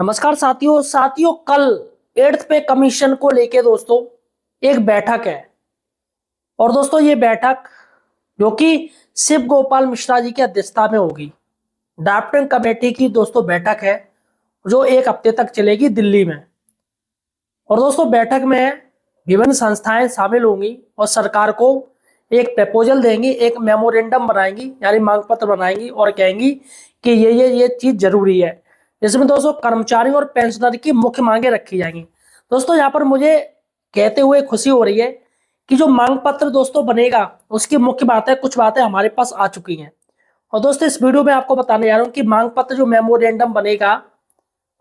नमस्कार साथियों साथियों कल 8th पे कमीशन को लेके दोस्तों एक बैठक है। और दोस्तों ये बैठक जो कि शिव गोपाल मिश्रा जी की अध्यक्षता में होगी। ड्राफ्टिंग कमेटी की दोस्तों बैठक है जो एक हफ्ते तक चलेगी दिल्ली में। और दोस्तों बैठक में विभिन्न संस्थाएं शामिल होंगी और सरकार को एक प्रपोजल देंगी, एक मेमोरेंडम बनाएंगी यानी मांग पत्र बनाएंगी और कहेंगी कि ये चीज जरूरी है। इसमें दोस्तों कर्मचारियों और पेंशनर की मुख्य मांगे रखी जाएंगी। दोस्तों यहाँ पर मुझे कहते हुए खुशी हो रही है कि जो मांग पत्र दोस्तों बनेगा उसकी मुख्य बातें कुछ बातें हमारे पास आ चुकी हैं। और दोस्तों इस वीडियो में आपको बताने जा रहा हूँ कि मांग पत्र जो मेमोरेंडम बनेगा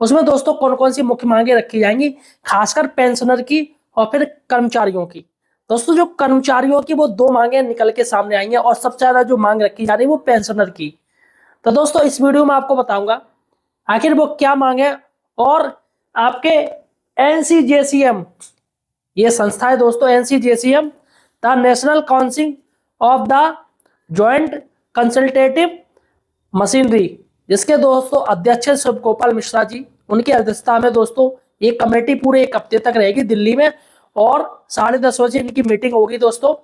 उसमें दोस्तों कौन कौन सी मुख्य मांगे रखी जाएंगी, खासकर पेंशनर की और फिर कर्मचारियों की। दोस्तों जो कर्मचारियों की वो दो मांगे निकल के सामने आई हैं और सबसे ज्यादा जो मांग रखी जा रही है वो पेंशनर की। तो दोस्तों इस वीडियो में आपको बताऊंगा आखिर वो क्या मांग है। और आपके एनसीजेसीएम ये संस्था है दोस्तों, NCJCM the national council of the joint consultative machinery, जिसके दोस्तों अध्यक्ष शिव गोपाल मिश्रा जी, उनकी अध्यक्षता में दोस्तों ये कमेटी पूरे एक हफ्ते तक रहेगी दिल्ली में। और 10:30 बजे इनकी मीटिंग होगी दोस्तों।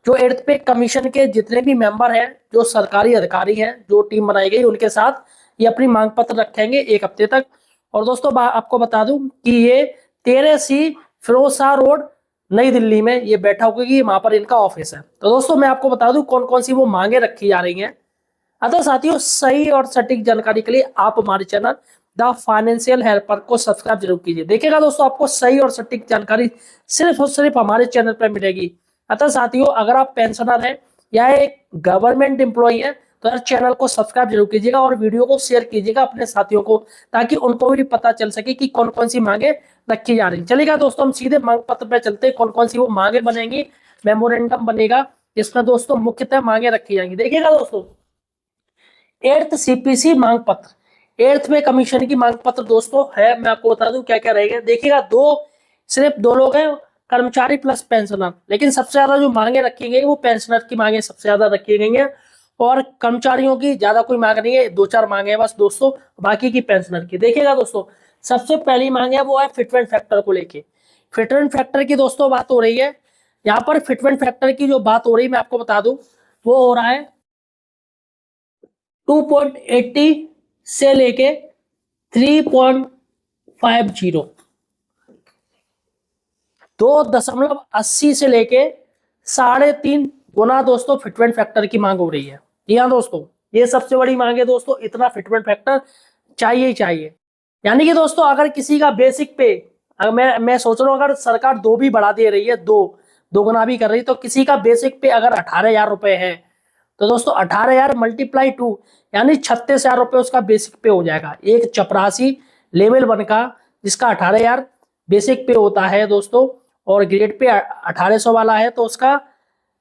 जो 8th पे कमीशन के जितने भी मेंबर हैं, जो सरकारी अधिकारी हैं, जो टीम बनाई गई उनके साथ ये अपनी मांग पत्र रखेंगे एक हफ्ते तक। और दोस्तों आपको बता दूं कि ये 13C फिरोज शाह रोड नई दिल्ली में ये बैठक होगी, वहां पर इनका ऑफिस है। तो दोस्तों मैं आपको बता दूं कौन कौन सी वो मांगे रखी जा रही हैं। अतः साथियों सही और सटीक जानकारी के लिए आप हमारे चैनल द फाइनेंशियल हेल्पर को सब्सक्राइब जरूर कीजिए। देखिएगा दोस्तों आपको सही और सटीक जानकारी सिर्फ और सिर्फ हमारे चैनल पर मिलेगी। अतः साथियों अगर आप पेंशनर हैं या एक गवर्नमेंट एम्प्लॉय है तो यार चैनल को सब्सक्राइब जरूर कीजिएगा और वीडियो को शेयर कीजिएगा अपने साथियों को, ताकि उनको भी पता चल सके कि कौन कौन सी मांगे रखी जा रही। चलिएगा दोस्तों हम सीधे मांग पत्र पे चलते हैं, कौन कौन सी वो मांगे बनेंगी, मेमोरेंडम बनेगा जिसमें दोस्तों मुख्यतः मांगे रखी जाएंगी। देखिएगा दोस्तों 8th सीपीसी मांग पत्र, 8th में कमीशन की मांग पत्र दोस्तों है। मैं आपको बता दूं क्या क्या रहेगा। देखिएगा सिर्फ दो लोग हैं, कर्मचारी प्लस पेंशनर, लेकिन सबसे ज्यादा जो मांगे रखी गई वो पेंशनर की मांगे सबसे ज्यादा रखी गई हैं और कर्मचारियों की ज्यादा कोई मांग नहीं है, 2-4 मांगे हैं बस दोस्तों, बाकी की पेंशनर की। देखिएगा दोस्तों सबसे पहली मांग है वो है फिटमेंट फैक्टर को लेके। फिटमेंट फैक्टर की दोस्तों बात हो रही है। यहाँ पर फिटमेंट फैक्टर की जो बात हो रही है मैं आपको बता दूं वो हो रहा है 2.80 से लेके 3.50, 2.80 से लेके 3.5 गुना दोस्तों फिटमेंट फैक्टर की मांग हो रही है। जी हाँ दोस्तों ये सबसे बड़ी मांग है दोस्तों, इतना फिटमेंट फैक्टर चाहिए ही चाहिए। यानी कि दोस्तों अगर किसी का बेसिक पे, अगर मैं सोच रहा हूँ अगर सरकार दो भी बढ़ा दे रही है, दो गुना भी कर रही है, तो किसी का बेसिक पे अगर 18,000 रुपए है तो दोस्तों 18,000 × 2 यानी 36,000 रुपए उसका बेसिक पे हो जाएगा। एक चपरासी लेवल 1 का जिसका 18,000 बेसिक पे होता है दोस्तों और ग्रेड पे 1800 वाला है तो उसका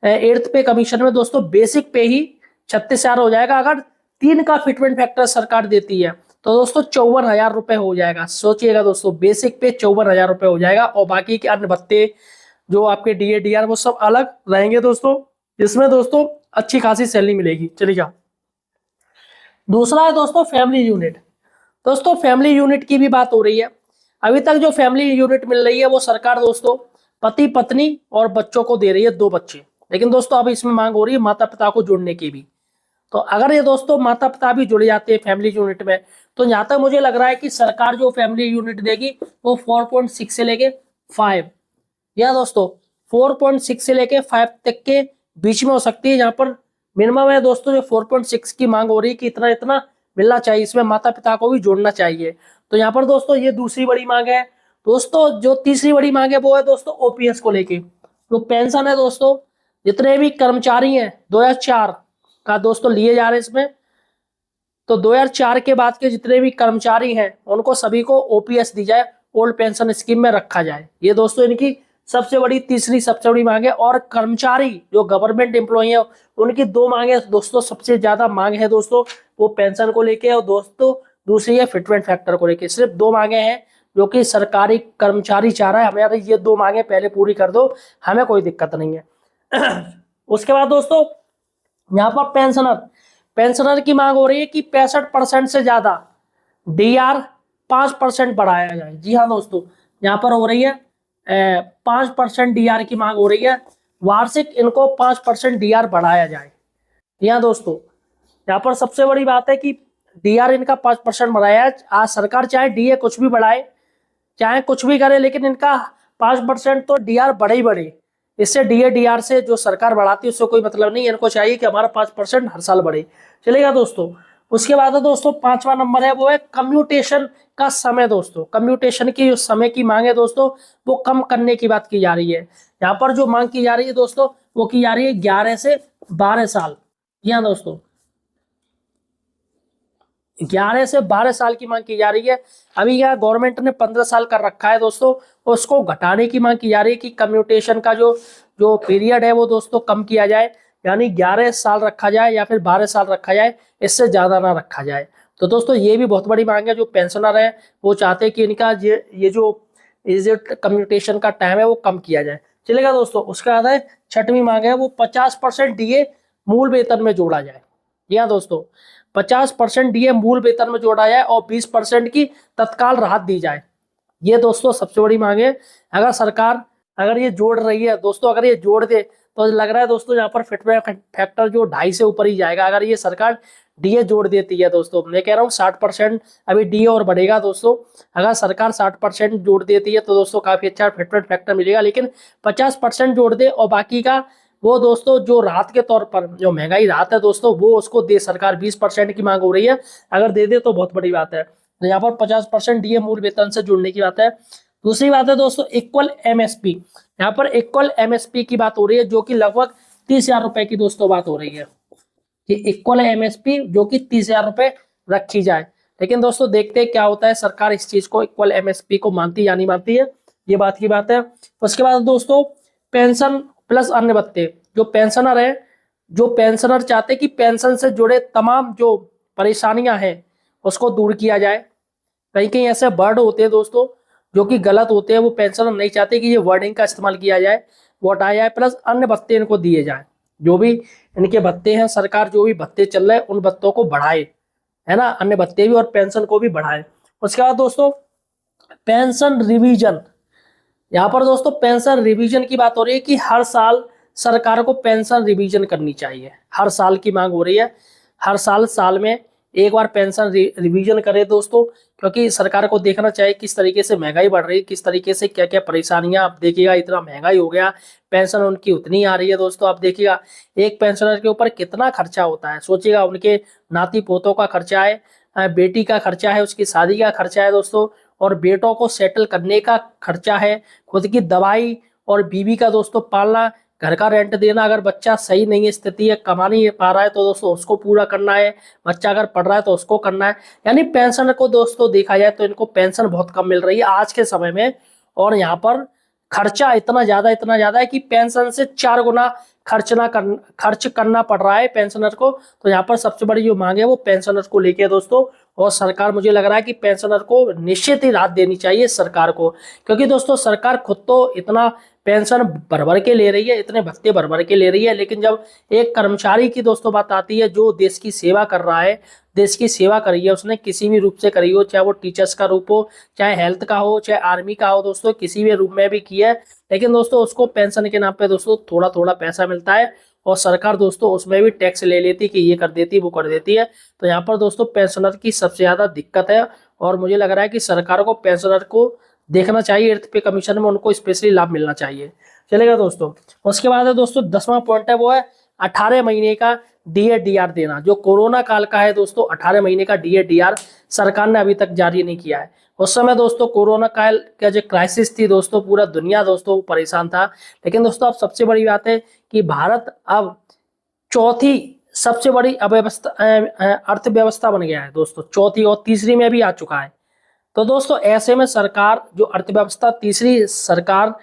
8th पे कमीशन में दोस्तों बेसिक पे ही 36,000 हो जाएगा। अगर 3 का फिटमेंट फैक्टर सरकार देती है तो दोस्तों 54,000 रुपए हो जाएगा। सोचिएगा दोस्तों बेसिक पे 54,000 रुपए हो जाएगा और बाकी के अन्य भत्ते जो आपके डीए डीआर वो सब अलग रहेंगे दोस्तों, जिसमें दोस्तों अच्छी खासी सैलरी मिलेगी। चलिए दूसरा है दोस्तों फैमिली यूनिट। दोस्तों फैमिली यूनिट की भी बात हो रही है। अभी तक जो फैमिली यूनिट मिल रही है वो सरकार दोस्तों पति पत्नी और बच्चों को दे रही है, 2 बच्चे, लेकिन दोस्तों अब इसमें मांग हो रही है माता पिता को जोड़ने की भी। तो अगर ये दोस्तों माता पिता भी जुड़ जाते हैं फैमिली यूनिट में तो यहाँ तक मुझे लग रहा है कि सरकार जो फैमिली यूनिट देगी वो 4.6 से लेके 5, या दोस्तों 4.6 से लेके 5 तक के बीच में हो सकती है। यहाँ पर मिनिमम है दोस्तों जो 4.6 की मांग हो रही है कि इतना इतना मिलना चाहिए, इसमें माता पिता को भी जोड़ना चाहिए। तो यहाँ पर दोस्तों ये दूसरी बड़ी मांग है। दोस्तों जो तीसरी बड़ी मांग है वो है दोस्तों ओपीएस को लेके। जो पेंशन है दोस्तों जितने भी कर्मचारी हैं 2004 का दोस्तों लिए जा रहे हैं इसमें, तो 2004 के बाद के जितने भी कर्मचारी हैं उनको सभी को ओपीएस दी जाए, ओल्ड पेंशन स्कीम में रखा जाए। ये दोस्तों इनकी सबसे बड़ी मांग है। और कर्मचारी जो गवर्नमेंट एम्प्लॉई है उनकी 2 मांगे दोस्तों, सबसे ज्यादा मांग है दोस्तों वो पेंशन को लेके और दोस्तों दूसरी है फिटमेंट फैक्टर को लेके। सिर्फ 2 मांगे हैं जो कि सरकारी कर्मचारी चाह रहा है हमें ये 2 मांगे पहले पूरी कर दो, हमें कोई दिक्कत नहीं है। उसके बाद दोस्तों यहाँ पर पेंशनर की मांग हो रही है कि 65% से ज्यादा डीआर 5% बढ़ाया जाए। जी हाँ दोस्तों, यहाँ पर हो रही है 5% डीआर की मांग हो रही है। वार्षिक इनको 5% डीआर बढ़ाया जाए। जी हाँ दोस्तों, यहाँ पर सबसे बड़ी बात है कि डीआर इनका 5% बढ़ाया है। आज सरकार चाहे डीए कुछ भी बढ़ाए, चाहे कुछ भी करे, लेकिन इनका 5% तो डीआर बढ़े ही बढ़े। इससे डीए डीआर से जो सरकार बढ़ाती है उससे कोई मतलब नहीं है। इनको चाहिए कि हमारा 5% हर साल बढ़े। चलेगा दोस्तों। उसके बाद है दोस्तों 5वां नंबर है, वो है कम्यूटेशन का समय। दोस्तों कम्यूटेशन की जो समय की मांग है दोस्तों, वो कम करने की बात की जा रही है। यहाँ पर जो मांग की जा रही है दोस्तों, वो की जा रही है 11 से 12 साल। जी हाँ दोस्तों, 11 से 12 साल की मांग की जा रही है। अभी यह गवर्नमेंट ने 15 साल कर रखा है दोस्तों, उसको घटाने की मांग की जा रही है कि कम्यूटेशन का जो जो पीरियड है वो दोस्तों कम किया जाए, यानी 11 साल रखा जाए या फिर 12 साल रखा जाए, इससे ज्यादा ना रखा जाए। तो दोस्तों ये भी बहुत बड़ी मांग है। जो पेंशनर है वो चाहते हैं कि इनका ये जो कम्यूटेशन का टाइम है वो कम किया जाए। चलेगा दोस्तों। उसके बाद है 6वीं मांग है, वो 50% डीए मूल वेतन में जोड़ा जाए। जी हाँ दोस्तों, 50% डीए मूल वेतन में जोड़ा जाए और 20% की तत्काल राहत दी जाए। ये दोस्तों सबसे बड़ी मांग है। अगर सरकार अगर ये जोड़ रही है दोस्तों, अगर ये जोड़ दे तो लग रहा है दोस्तों यहाँ पर फिटमेंट फैक्टर जो 2.5 से ऊपर ही जाएगा। अगर ये सरकार डीए जोड़ देती है दोस्तों, मैं कह रहा हूँ 60%, अभी डीए और बढ़ेगा दोस्तों। अगर सरकार 60% जोड़ देती है तो दोस्तों काफी अच्छा फिटमेंट फैक्टर मिलेगा। लेकिन 50% जोड़ दे और बाकी का वो दोस्तों जो राहत के तौर पर जो महंगाई राहत है दोस्तों, वो उसको दे। सरकार 20% की मांग हो रही है, अगर दे दे तो बहुत बड़ी बात है। तो यहाँ पर 50% डीए मूल वेतन से जुड़ने की बात है। दूसरी बात है दोस्तों इक्वल एमएसपी। यहाँ पर इक्वल एमएसपी की बात हो रही है, जो कि लगभग 30,000 रुपए की दोस्तों बात हो रही है कि इक्वल एमएसपी जो कि 30,000 रुपए रखी जाए। लेकिन दोस्तों देखते हैं क्या होता है, सरकार इस चीज को इक्वल एमएसपी को मानती या नहीं मानती है, ये बात की बात है। उसके बाद दोस्तों पेंशन प्लस अन्य भत्ते। जो पेंशनर है, जो पेंशनर चाहते कि पेंशन से जुड़े तमाम जो परेशानियां हैं उसको दूर किया जाए। कहीं कहीं ऐसे वर्ड होते हैं दोस्तों जो कि गलत होते हैं, वो पेंशनर नहीं चाहते कि ये वर्डिंग का इस्तेमाल किया जाए, वो हटाया जाए। प्लस अन्य भत्ते इनको दिए जाए। जो भी इनके भत्ते हैं, सरकार जो भी भत्ते चल रहे हैं उन भत्तों को बढ़ाए, है ना, अन्य भत्ते भी और पेंशन को भी बढ़ाए। उसके बाद दोस्तों पेंशन रिवीजन। यहाँ पर दोस्तों पेंशन रिवीजन की बात हो रही है कि हर साल सरकार को पेंशन रिवीजन करनी चाहिए। हर साल की मांग हो रही है, हर साल में एक बार पेंशन रिवीजन करे दोस्तों, क्योंकि सरकार को देखना चाहिए किस तरीके से महंगाई बढ़ रही है, किस तरीके से क्या क्या परेशानियां। आप देखिएगा इतना महंगाई हो गया, पेंशन उनकी उतनी आ रही है दोस्तों। आप देखिएगा एक पेंशनर के ऊपर कितना खर्चा होता है, सोचिएगा। उनके नाती पोतों का खर्चा है, बेटी का खर्चा है, उसकी शादी का खर्चा है दोस्तों, और बेटों को सेटल करने का खर्चा है, खुद की दवाई और बीवी का दोस्तों पालना, घर का रेंट देना। अगर बच्चा सही नहीं है, स्थिति है, कमा नहीं पा रहा है तो दोस्तों उसको पूरा करना है। बच्चा अगर पढ़ रहा है तो उसको करना है। यानी पेंशन को दोस्तों देखा जाए तो इनको पेंशन बहुत कम मिल रही है आज के समय में। और यहाँ पर खर्चा इतना ज्यादा है कि पेंशन से 4 गुना खर्च करना पड़ रहा है पेंशनर को। तो यहाँ पर सबसे बड़ी जो मांग है वो पेंशनर को लेके है दोस्तों। और सरकार, मुझे लग रहा है कि पेंशनर को निश्चित ही राहत देनी चाहिए सरकार को, क्योंकि दोस्तों सरकार खुद तो इतना पेंशन भर भर के ले रही है, इतने भत्ते भर भर के ले रही है, लेकिन जब एक कर्मचारी की दोस्तों बात आती है जो देश की सेवा कर रहा है, देश की सेवा करी है उसने, किसी भी रूप से करी हो, चाहे वो टीचर्स का रूप हो, चाहे हेल्थ का हो, चाहे आर्मी का हो दोस्तों, किसी भी रूप में भी किया है, लेकिन दोस्तों उसको पेंशन के नाम पे दोस्तों थोड़ा थोड़ा पैसा मिलता है और सरकार दोस्तों उसमें भी टैक्स ले लेती कि ये कर देती वो कर देती है। तो यहाँ पर दोस्तों पेंशनर की सबसे ज्यादा दिक्कत है और मुझे लग रहा है कि सरकार को पेंशनर को देखना चाहिए, अर्थ पे कमीशन में उनको स्पेशली लाभ मिलना चाहिए। चलेगा दोस्तों। उसके बाद है दोस्तों 10वां पॉइंट है, वो है 18 महीने का डीए डीआर देना। जो कोरोना काल का है दोस्तों, 18 महीने का डीए डीआर सरकार ने अभी तक जारी नहीं किया है। उस समय दोस्तों कोरोना काल का जो क्राइसिस थी दोस्तों, पूरा दुनिया दोस्तों परेशान था। लेकिन दोस्तों अब सबसे बड़ी बात है कि भारत अब चौथी सबसे बड़ी अर्थव्यवस्था बन गया है दोस्तों, चौथी और तीसरी में भी आ चुका है। तो दोस्तों ऐसे में सरकार जो अर्थव्यवस्था तीसरी सरकार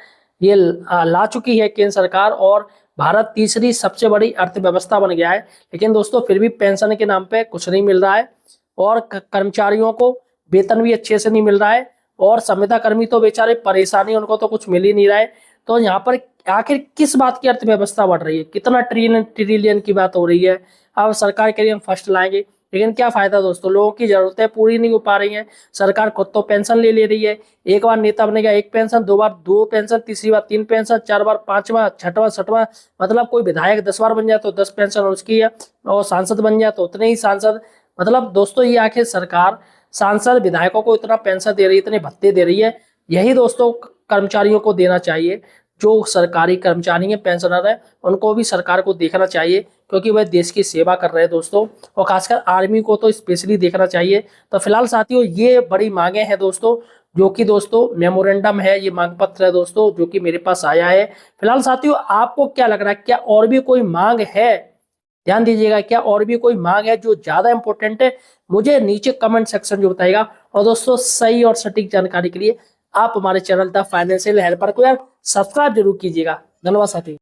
ये ला चुकी है केंद्र सरकार, और भारत तीसरी सबसे बड़ी अर्थव्यवस्था बन गया है। लेकिन दोस्तों फिर भी पेंशन के नाम पे कुछ नहीं मिल रहा है और कर्मचारियों को वेतन भी अच्छे से नहीं मिल रहा है और संविदा कर्मी तो बेचारे परेशानी, उनको तो कुछ मिल ही नहीं रहा है। तो यहाँ पर आखिर किस बात की अर्थव्यवस्था बढ़ रही है, कितना ट्रिलियन की बात हो रही है। अब सरकार के लिए हम फर्स्ट लाएंगे, लेकिन क्या फायदा दोस्तों, लोगों की जरूरतें पूरी नहीं हो पा रही हैं। सरकार खुद तो पेंशन ले रही है। एक बार नेता बनेगा एक पेंशन, दो बार दो पेंशन, तीसरी बार तीन पेंशन, चार बार पांचवा, छठवां, छठवां, मतलब कोई विधायक 10 बार बन जाए तो 10 पेंशन उसकी है, और सांसद बन जाए तो उतने ही सांसद। मतलब दोस्तों ये आखिर सरकार सांसद विधायकों को इतना पेंशन दे रही है, इतने भत्ते दे रही है, यही दोस्तों कर्मचारियों को देना चाहिए। जो सरकारी कर्मचारी हैं, पेंशनर है, उनको भी सरकार को देखना चाहिए, क्योंकि वह देश की सेवा कर रहे हैं दोस्तों, और खासकर आर्मी को तो स्पेशली देखना चाहिए। तो फिलहाल साथियों ये बड़ी मांगे हैं दोस्तों, जो कि दोस्तों मेमोरेंडम है, ये मांग पत्र है दोस्तों, जो कि मेरे पास आया है। फिलहाल साथियों आपको क्या लग रहा है, क्या और भी कोई मांग है? ध्यान दीजिएगा, क्या और भी कोई मांग है जो ज्यादा इंपॉर्टेंट है? मुझे नीचे कमेंट सेक्शन में बताइएगा। और दोस्तों सही और सटीक जानकारी के लिए आप हमारे चैनल द फाइनेंशियल हेल्पर को यार सब्सक्राइब जरूर कीजिएगा। धन्यवाद साथी।